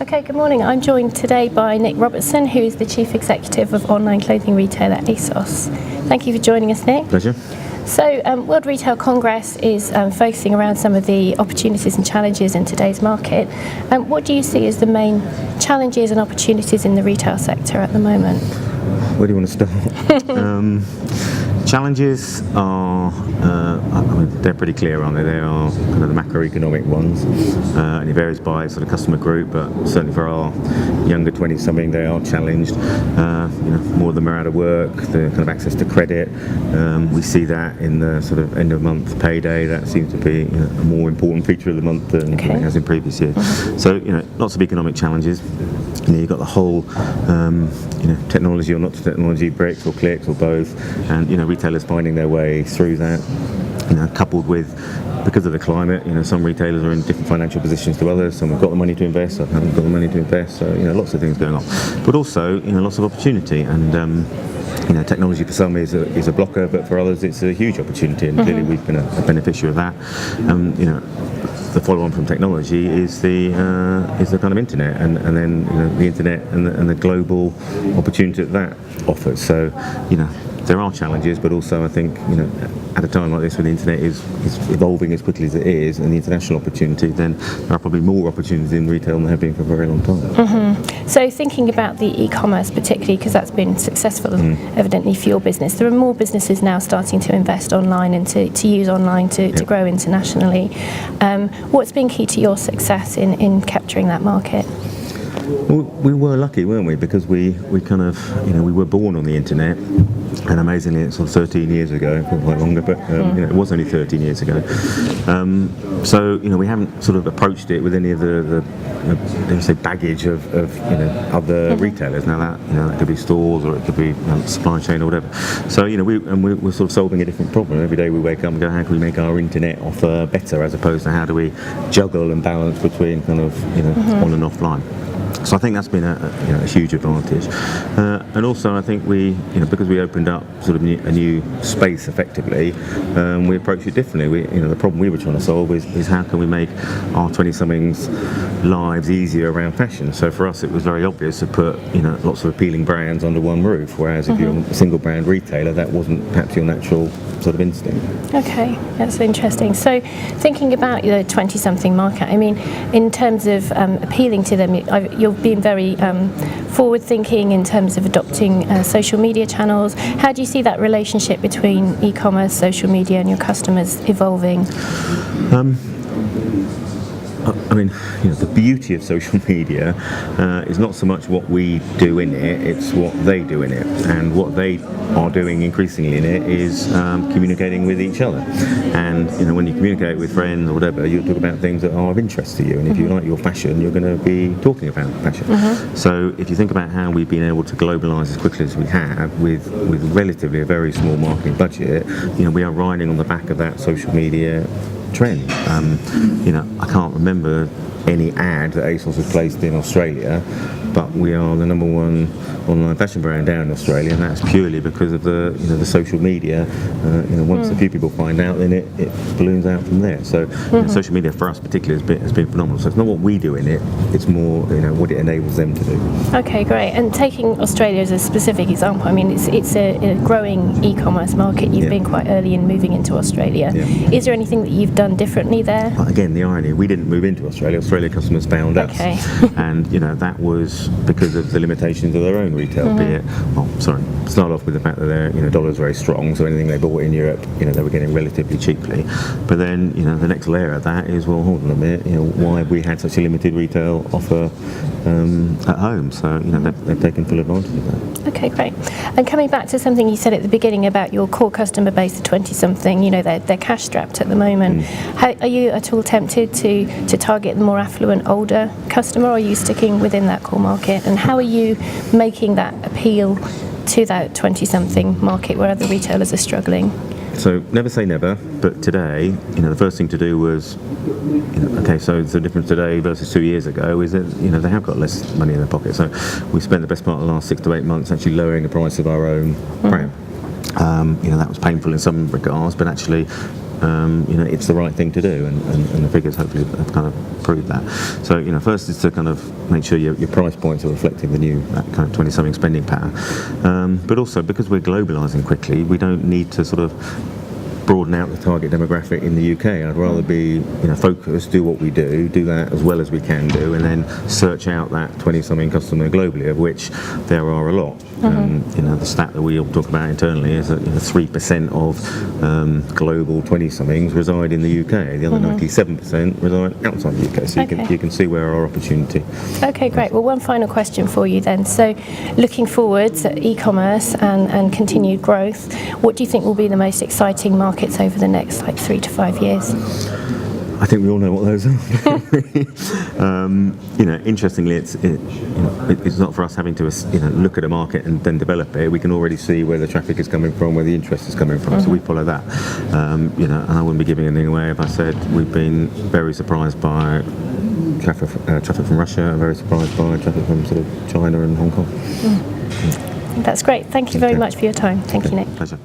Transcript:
Okay, good morning. I'm joined today by Nick Robertson, who is the Chief Executive of online clothing retailer ASOS. Thank you for joining us, Nick. Pleasure. So, World Retail Congress is focusing around some of the opportunities and challenges in today's market. What do you see as the main challenges and opportunities in the retail sector at the moment? Where do you want to start? Challenges are, they're pretty clear, aren't they? They are kind of the macroeconomic ones, and it varies by sort of customer group, but certainly for our younger 20-something, they are challenged. More of them are out of work, the kind of access to credit. We see that in the sort of end of month payday. That seems to be a more important feature of the month than it has in previous years. So, lots of economic challenges. You've got the whole, technology or not technology, bricks or clicks or both, and retailers finding their way through that. Coupled with, because of the climate, some retailers are in different financial positions to others. Some have got the money to invest, some haven't got the money to invest. So lots of things going on, but also lots of opportunity. And technology for some is a blocker, but for others it's a huge opportunity. And clearly we've been a beneficiary of that. The follow-on from technology is the kind of internet, and then the internet and the global opportunity that offers. So there are challenges, but also I think at a time like this, when the internet is evolving as quickly as it is, and the international opportunity, then there are probably more opportunities in retail than there have been for a very long time. So thinking about the e-commerce particularly, because that's been successful evidently for your business, there are more businesses now starting to invest online and to use online to grow internationally. What's been key to your success in capturing that market? Well, we were lucky, weren't we? Because we kind of, we were born on the internet, and amazingly it's sort of 13 years ago, quite longer, but it was only 13 years ago. So we haven't sort of approached it with any of the baggage of other retailers. Now that could be stores, or it could be supply chain or whatever. So we're sort of solving a different problem. Every day we wake up and go, how can we make our internet offer better, as opposed to how do we juggle and balance between kind of on and offline. So I think that's been a huge advantage, and also I think we, because we opened up sort of a new space effectively, we approached it differently. The problem we were trying to solve is how can we make our 20-somethings lives easier around fashion. So for us, it was very obvious to put lots of appealing brands under one roof. Whereas if you're a single brand retailer, that wasn't perhaps your natural sort of instinct. Okay, that's interesting. So thinking about the 20-something market, I mean, in terms of appealing to them, you've been very forward-thinking in terms of adopting social media channels. How do you see that relationship between e-commerce, social media, and your customers evolving? I mean, the beauty of social media is not so much what we do in it, it's what they do in it. And what they are doing increasingly in it is communicating with each other. And, when you communicate with friends or whatever, you talk about things that are of interest to you. And if you like your fashion, you're going to be talking about fashion. So if you think about how we've been able to globalise as quickly as we have with relatively a very small marketing budget, we are riding on the back of that social media trend. I can't remember any ad that ASOS has placed in Australia, but we are the number one online fashion brand down in Australia, and that's purely because of the social media. Once a few people find out, then it balloons out from there. So social media for us particularly has been phenomenal. So it's not what we do in it, it's more what it enables them to do. Okay, great. And taking Australia as a specific example, I mean, it's a growing e-commerce market. You've been quite early in moving into Australia. Is there anything that you've done differently there? Well, again, the irony, we didn't move into Australia. Australia customers found us. And that was because of the limitations of their own retail, be it, start off with the fact that their dollar's very strong, so anything they bought in Europe, they were getting relatively cheaply. But then, the next layer of that is, well, hold on a minute, why have we had such a limited retail offer at home? So, they've taken full advantage of that. Okay, great. And coming back to something you said at the beginning about your core customer base, the 20-something, they're cash strapped at the moment. Are you at all tempted to target the more affluent, older customer, or are you sticking within that core market? And how are you making that appeal to that 20-something market where other retailers are struggling? So never say never, but today, the first thing to do was, so the difference today versus 2 years ago is that, they have got less money in their pocket. So we spent the best part of the last 6 to 8 months actually lowering the price of our own brand. That was painful in some regards, but actually it's the right thing to do, and the figures hopefully have kind of proved that. So first is to kind of make sure your price points are reflecting the new kind of 20-something spending power, but also because we're globalising quickly, we don't need to sort of broaden out the target demographic in the UK. I'd rather be focused, do what we do that as well as we can do, and then search out that 20-something customer globally, of which there are a lot. The stat that we all talk about internally is that 3% of global 20-somethings reside in the UK. The other 97% reside outside the UK. So you can see where our opportunity. Okay, great. Well, one final question for you then. So, looking forward to e-commerce and continued growth, what do you think will be the most exciting markets over the next 3 to 5 years? I think we all know what those are. Interestingly, it's not for us having to look at a market and then develop it. We can already see where the traffic is coming from, where the interest is coming from. So we follow that. And I wouldn't be giving anything away if I said we've been very surprised by traffic from Russia, very surprised by traffic from sort of China and Hong Kong. That's great. Thank you very much for your time. Thank you, Nick. Pleasure.